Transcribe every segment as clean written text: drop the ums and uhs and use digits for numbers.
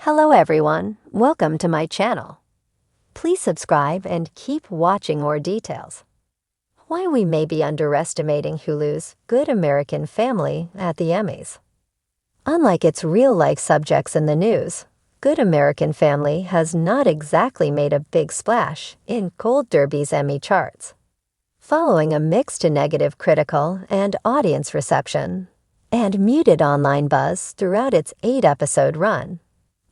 Hello everyone, welcome to my channel. Please subscribe and keep watching more details. Why we may be underestimating Hulu's Good American Family at the Emmys. Unlike its real-life subjects in the news, Good American Family has not exactly made a big splash in Gold Derby's Emmy charts. Following a mixed to negative critical and audience reception, and muted online buzz throughout its 8-episode run,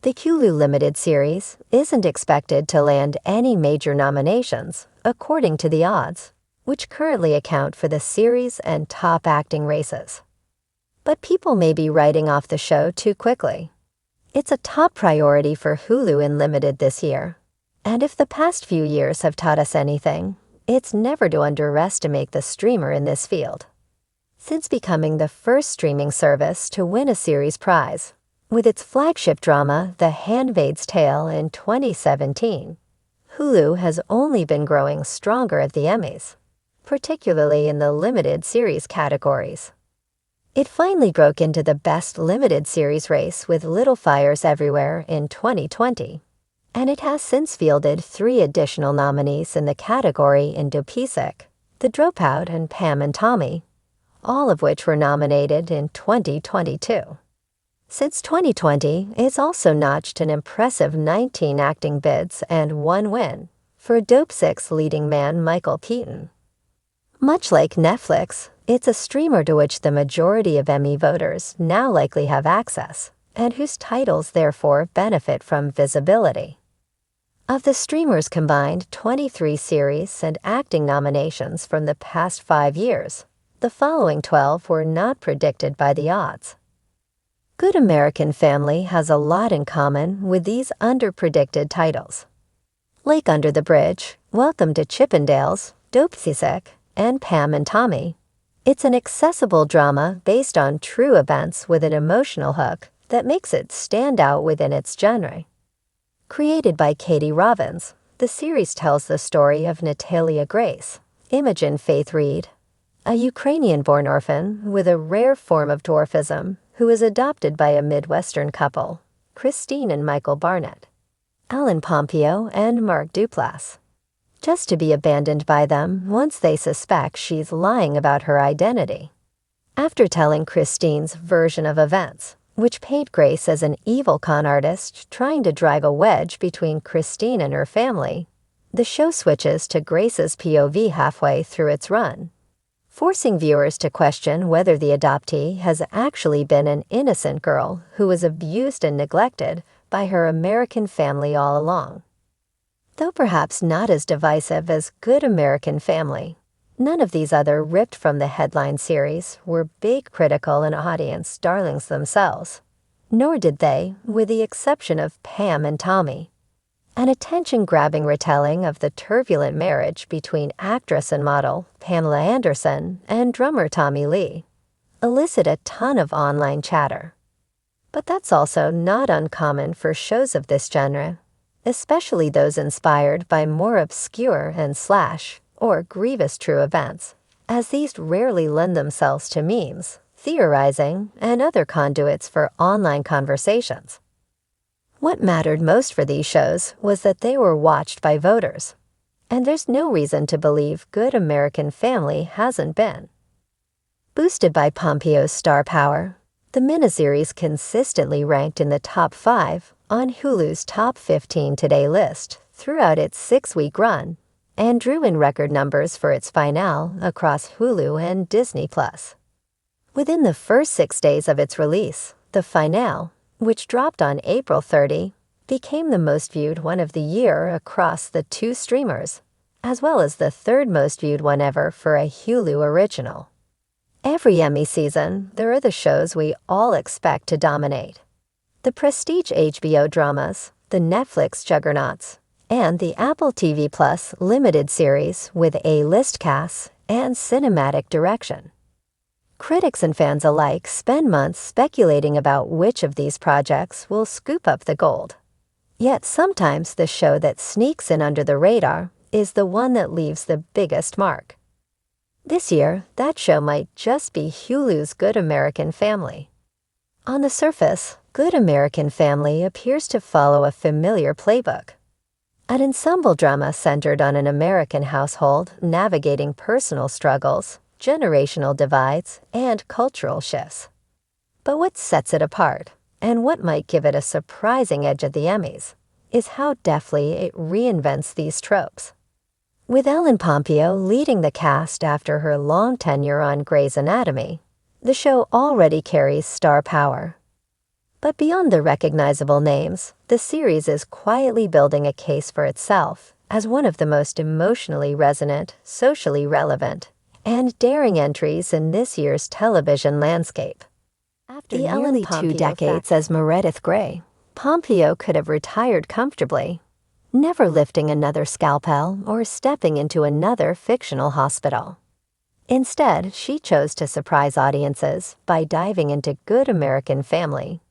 the Hulu limited series isn't expected to land any major nominations, according to the odds, which currently account for the series and top acting races. But people may be writing off the show too quickly. It's a top priority for Hulu in limited this year, and if the past few years have taught us anything, it's never to underestimate the streamer in this field. Since becoming the first streaming service to win a series prize, with its flagship drama, The Handmaid's Tale, in 2017, Hulu has only been growing stronger at the Emmys, particularly in the limited series categories. It finally broke into the Best Limited Series race with Little Fires Everywhere in 2020, and it has since fielded 3 additional nominees in the category in Dopesick, The Dropout, and Pam and Tommy, all of which were nominated in 2022. Since 2020, it's also notched an impressive 19 acting bids and 1 win for Dopesick's leading man Michael Keaton. Much like Netflix, it's a streamer to which the majority of Emmy voters now likely have access, and whose titles therefore benefit from visibility. Of the streamer's combined 23 series and acting nominations from the past 5 years, the following 12 were not predicted by the odds. Good American Family has a lot in common with these underpredicted titles. Lake Under the Bridge, Welcome to Chippendales, Dopesick, and Pam and Tommy. It's an accessible drama based on true events with an emotional hook that makes it stand out within its genre. Created by Katie Robbins, the series tells the story of Natalia Grace, Imogen Faith Reed, a Ukrainian-born orphan with a rare form of dwarfism who is adopted by a Midwestern couple, Christine and Michael Barnett, Alan Pompeo and Mark Duplass, just to be abandoned by them once they suspect she's lying about her identity. After telling Christine's version of events, which paint Grace as an evil con artist trying to drive a wedge between Christine and her family, the show switches to Grace's POV halfway through its run, forcing viewers to question whether the adoptee has actually been an innocent girl who was abused and neglected by her American family all along. Though perhaps not as divisive as Good American Family, none of these other ripped-from-the-headline series were big critical and audience darlings themselves, nor did they, with the exception of Pam and Tommy, an attention-grabbing retelling of the turbulent marriage between actress and model Pamela Anderson and drummer Tommy Lee, elicit a ton of online chatter. But that's also not uncommon for shows of this genre, especially those inspired by more obscure and slash or grievous true events, as these rarely lend themselves to memes, theorizing, and other conduits for online conversations. What mattered most for these shows was that they were watched by voters, and there's no reason to believe Good American Family hasn't been. Boosted by Pompeo's star power, the miniseries consistently ranked in the top 5 on Hulu's Top 15 Today list throughout its 6-week run, and drew in record numbers for its finale across Hulu and Disney+. Within the first 6 days of its release, the finale, which dropped on April 30, became the most viewed one of the year across the 2 streamers, as well as the 3rd most viewed one ever for a Hulu original. Every Emmy season, there are the shows we all expect to dominate. The prestige HBO dramas, the Netflix juggernauts, and the Apple TV Plus limited series with A-list casts and cinematic direction. Critics and fans alike spend months speculating about which of these projects will scoop up the gold. Yet sometimes the show that sneaks in under the radar is the one that leaves the biggest mark. This year, that show might just be Hulu's Good American Family. On the surface, Good American Family appears to follow a familiar playbook. An ensemble drama centered on an American household navigating personal struggles, generational divides, and cultural shifts. But what sets it apart, and what might give it a surprising edge at the Emmys, is how deftly it reinvents these tropes. With Ellen Pompeo leading the cast after her long tenure on Grey's Anatomy, the show already carries star power. But beyond the recognizable names, the series is quietly building a case for itself as one of the most emotionally resonant, socially relevant, and daring entries in this year's television landscape. After nearly 2 decades as Meredith Grey, Pompeo could have retired comfortably, never lifting another scalpel or stepping into another fictional hospital. Instead, she chose to surprise audiences by diving into Good American Family,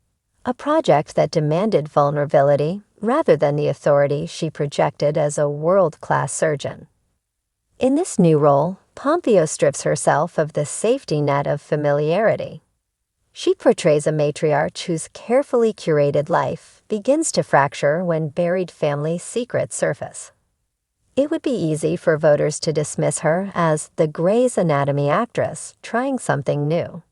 a project that demanded vulnerability rather than the authority she projected as a world-class surgeon. In this new role, Pompeo strips herself of the safety net of familiarity. She portrays a matriarch whose carefully curated life begins to fracture when buried family secrets surface. It would be easy for voters to dismiss her as the Grey's Anatomy actress trying something new.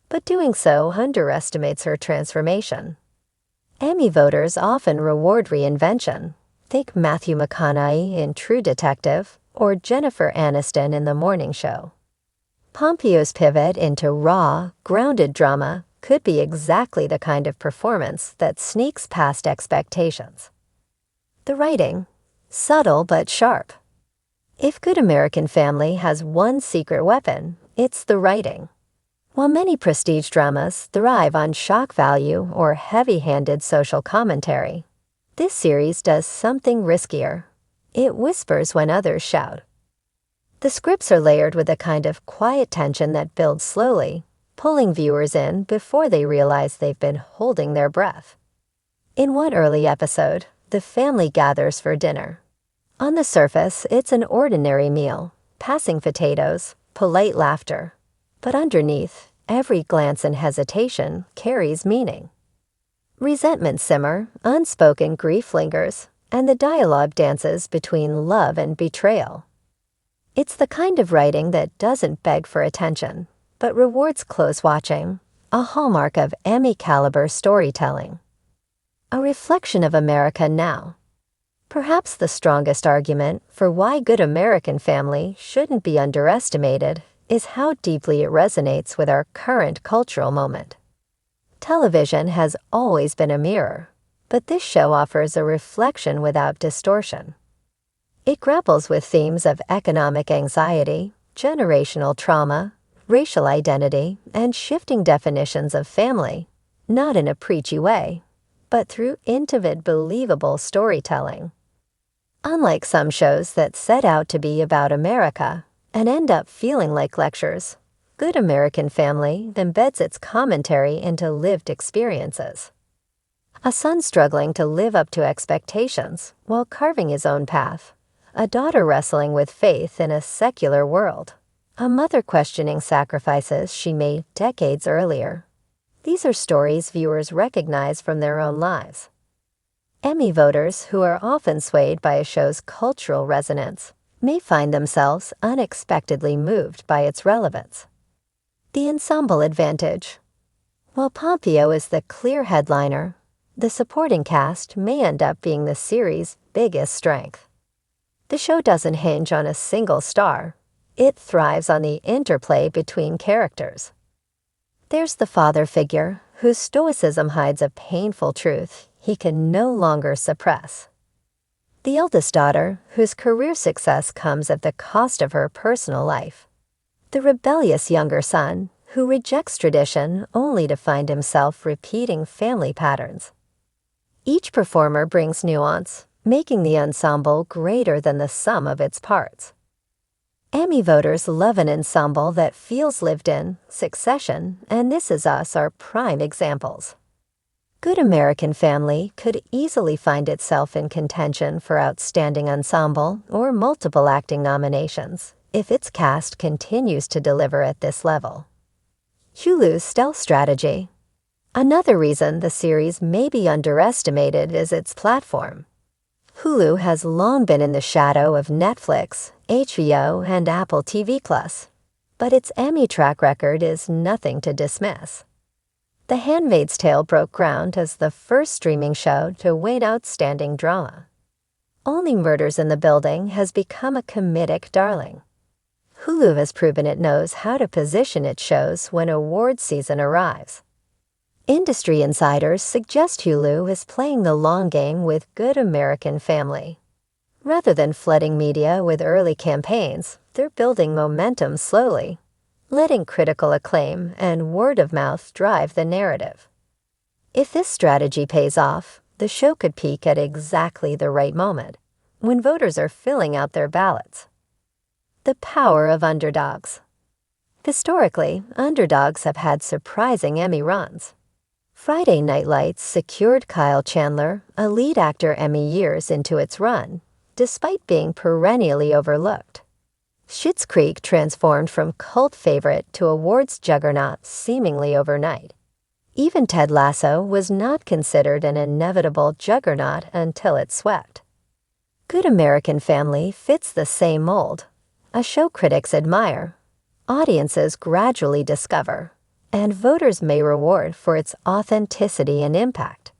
But doing so underestimates her transformation. Emmy voters often reward reinvention. Think Matthew McConaughey in True Detective or Jennifer Aniston in The Morning Show. Pompeo's pivot into raw, grounded drama could be exactly the kind of performance that sneaks past expectations. The writing, subtle but sharp. If Good American Family has one secret weapon, it's the writing. While many prestige dramas thrive on shock value or heavy-handed social commentary, this series does something riskier. It whispers when others shout. The scripts are layered with a kind of quiet tension that builds slowly, pulling viewers in before they realize they've been holding their breath. In one early episode, the family gathers for dinner. On the surface, it's an ordinary meal, passing potatoes, polite laughter. But underneath, every glance and hesitation carries meaning. Resentment simmer, unspoken grief lingers, and the dialogue dances between love and betrayal. It's the kind of writing that doesn't beg for attention, but rewards close watching, a hallmark of Emmy-caliber storytelling. A reflection of America now. Perhaps the strongest argument for why Good American Family shouldn't be underestimated is how deeply it resonates with our current cultural moment. Television has always been a mirror, but this show offers a reflection without distortion. It grapples with themes of economic anxiety, generational trauma, racial identity, and shifting definitions of family, not in a preachy way, but through intimate, believable storytelling. Unlike some shows that set out to be about America and end up feeling like lectures, Good American Family embeds its commentary into lived experiences. A son struggling to live up to expectations while carving his own path, a daughter wrestling with faith in a secular world, a mother questioning sacrifices she made decades earlier. These are stories viewers recognize from their own lives. Emmy voters, who are often swayed by a show's cultural resonance, may find themselves unexpectedly moved by its relevance. The ensemble advantage. While Pompeo is the clear headliner, the supporting cast may end up being the series' biggest strength. The show doesn't hinge on a single star. It thrives on the interplay between characters. There's the father figure, whose stoicism hides a painful truth he can no longer suppress. The eldest daughter, whose career success comes at the cost of her personal life. The rebellious younger son, who rejects tradition only to find himself repeating family patterns. Each performer brings nuance, making the ensemble greater than the sum of its parts. Emmy voters love an ensemble that feels lived in. Succession and This Is Us are prime examples. Good American Family could easily find itself in contention for Outstanding Ensemble or multiple acting nominations if its cast continues to deliver at this level. Hulu's stealth strategy. Another reason the series may be underestimated is its platform. Hulu has long been in the shadow of Netflix, HBO, and Apple TV+, but its Emmy track record is nothing to dismiss. The Handmaid's Tale broke ground as the first streaming show to win Outstanding Drama. Only Murders in the Building has become a comedic darling. Hulu has proven it knows how to position its shows when award season arrives. Industry insiders suggest Hulu is playing the long game with Good American Family. Rather than flooding media with early campaigns, they're building momentum slowly, letting critical acclaim and word of mouth drive the narrative. If this strategy pays off, the show could peak at exactly the right moment, when voters are filling out their ballots. The power of underdogs. Historically, underdogs have had surprising Emmy runs. Friday Night Lights secured Kyle Chandler a lead actor Emmy years into its run, despite being perennially overlooked. Schitt's Creek transformed from cult favorite to awards juggernaut seemingly overnight. Even Ted Lasso was not considered an inevitable juggernaut until it swept. Good American Family fits the same mold, a show critics admire, audiences gradually discover, and voters may reward for its authenticity and impact.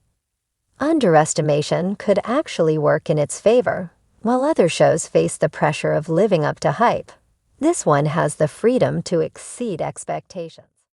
Underestimation could actually work in its favor. While other shows face the pressure of living up to hype, this one has the freedom to exceed expectations.